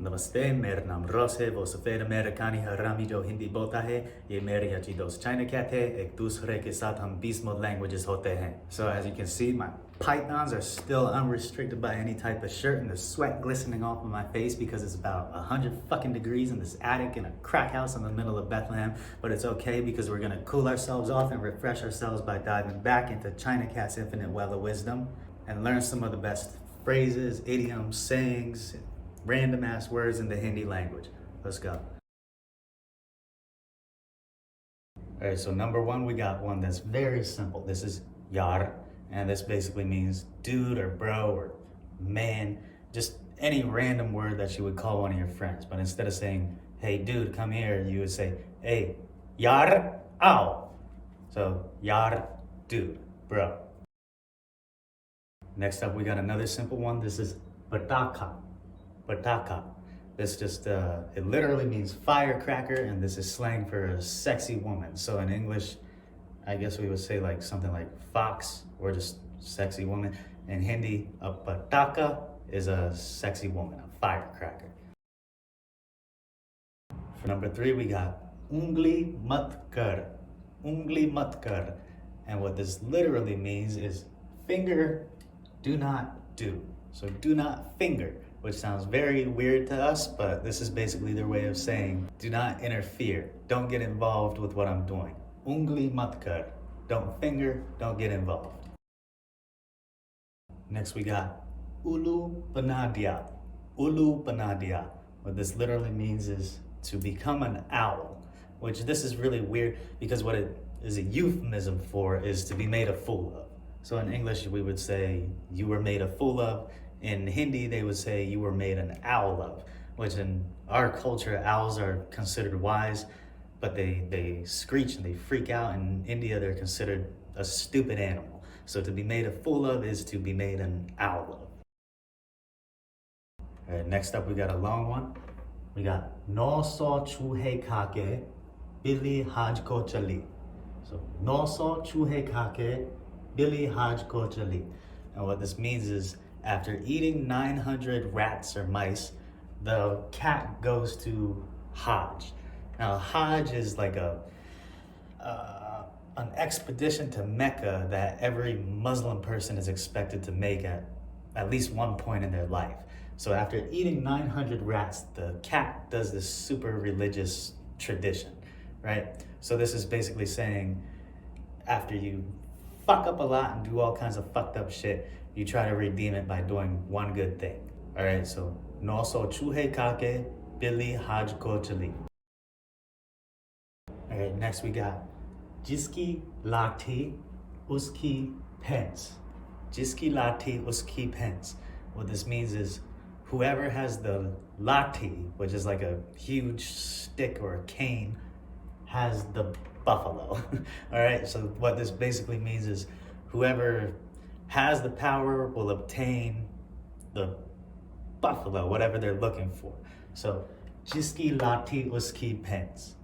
नमस्ते, मेरा नाम रॉस है। वो सफ़ेद अमेरिकानी हरामी जो हिंदी बोलता है, ये मेरे अच्छी दोस्त चाइना कैट है। एक दूसरे के साथ हम 20 mod languages होते हैं. So as you can see, my pythons are still unrestricted by any type of shirt, and the sweat glistening off of my face because it's about 100 fucking degrees in this attic in a crack house in the middle of Bethlehem. But it's okay because we're gonna cool ourselves off and refresh ourselves by diving back into China Cat's infinite well of wisdom and learn some of the best phrases, idioms, sayings, random ass words in the Hindi language. Let's go. All right, so number one, we got one that's very simple. This is yar, and this basically means dude or bro or man, just any random word that you would call one of your friends. But instead of saying, hey dude, come here, you would say, hey, yar, ow. So yar, dude, bro. Next up, we got another simple one. This is bataka. Bataka. This just, it literally means firecracker, and this is slang for a sexy woman. So in English, I guess we would say like something like fox or just sexy woman. In Hindi, a pataka is a sexy woman, a firecracker. For number three, we got ungli mat kar. Ungli mat kar. And what this literally means is finger, do not do. So do not finger, which sounds very weird to us, but this is basically their way of saying, do not interfere. Don't get involved with what I'm doing. Ungli mat kar. Don't finger, don't get involved. Next we got ulu panadia. Ulu panadia. What this literally means is to become an owl, which this is really weird because what it is a euphemism for is to be made a fool of. So in English, we would say you were made a fool of. In Hindi, they would say you were made an owl of, which in our culture, owls are considered wise, but they screech and they freak out. In India, they're considered a stupid animal. So to be made a fool of is to be made an owl of. All right, next up, we got a long one. We got no so chuhe kake, Billy Haj ko chali. So no so chuhe kake, Billy Haj ko chali. And what this means is, after eating 900 rats or mice, the cat goes to Hajj. Now, Hajj is like an expedition to Mecca that every Muslim person is expected to make at least one point in their life. So after eating 900 rats, the cat does this super religious tradition, right? So this is basically saying, after you fuck up a lot and do all kinds of fucked up shit, you try to redeem it by doing one good thing. All right, so no so chuhe kake, Billy Haj ko chali. All right, next we got jiski lati, uski pence. Jiski lati, uski pence. What this means is whoever has the lati, which is like a huge stick or a cane, has the buffalo. All right, so what this basically means is whoever has the power will obtain the buffalo, whatever they're looking for. So, jiski lati uski pence.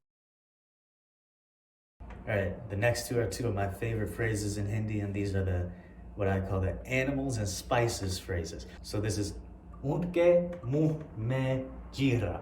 All right, the next two are two of my favorite phrases in Hindi, and these are what I call the animals and spices phrases. So this is unke muh mein jeera.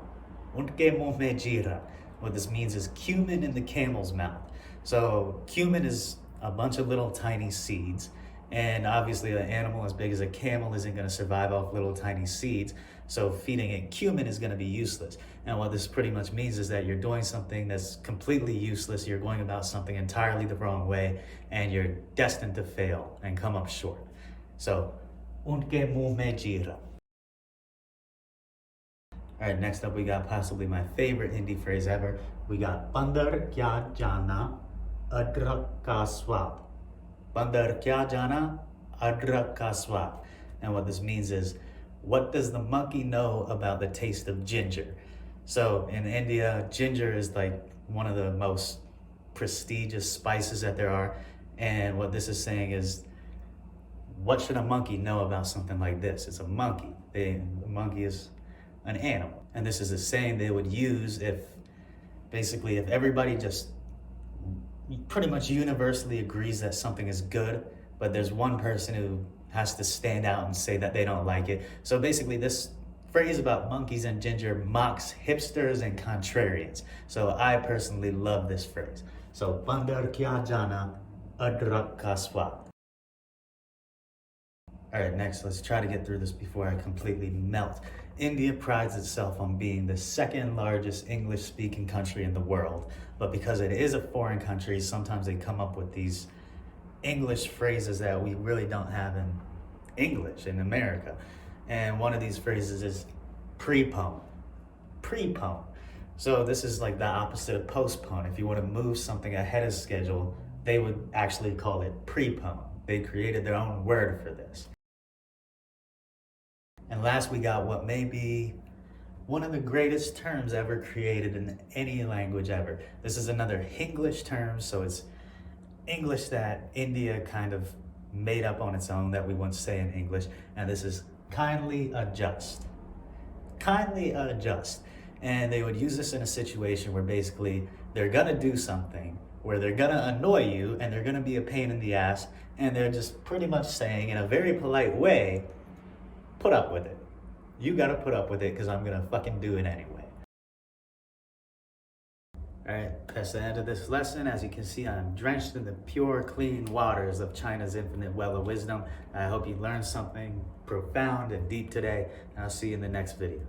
Unke muh mein jeera. What this means is cumin in the camel's mouth. So cumin is a bunch of little tiny seeds. And obviously an animal as big as a camel isn't gonna survive off little tiny seeds. So feeding it cumin is gonna be useless. And what this pretty much means is that you're doing something that's completely useless. You're going about something entirely the wrong way, and you're destined to fail and come up short. So, unke muh mein jeera. All right, next up we got possibly my favorite Hindi phrase ever. We got bandar kya jana, adrak ka swab. Bandar kya jana, adrak ka swab. And what this means is, what does the monkey know about the taste of ginger? So in India, ginger is like one of the most prestigious spices that there are. And what this is saying is, what should a monkey know about something like this? It's a monkey. The monkey is an animal. And this is a saying they would use if everybody just pretty much universally agrees that something is good, but there's one person who has to stand out and say that they don't like it. So basically this phrase about monkeys and ginger mocks hipsters and contrarians. So I personally love this phrase. So bandar kya jana adrak ka swad. All right, next, let's try to get through this before I completely melt. India prides itself on being the second largest English speaking country in the world. But because it is a foreign country, sometimes they come up with these English phrases that we really don't have in English in America. And one of these phrases is prepump. Prepump. So this is like the opposite of postpone. If you want to move something ahead of schedule, they would actually call it prepump. They created their own word for this. And last, we got what may be one of the greatest terms ever created in any language ever. This is another Hinglish term, so it's English that India kind of made up on its own that we wouldn't say in English, and this is kindly adjust. Kindly adjust. And they would use this in a situation where basically they're gonna do something where they're gonna annoy you and they're gonna be a pain in the ass, and they're just pretty much saying in a very polite way, put up with it. You gotta put up with it because I'm gonna fucking do it anyway. All right, that's the end of this lesson. As you can see, I'm drenched in the pure, clean waters of China's infinite well of wisdom. I hope you learned something profound and deep today, and I'll see you in the next video.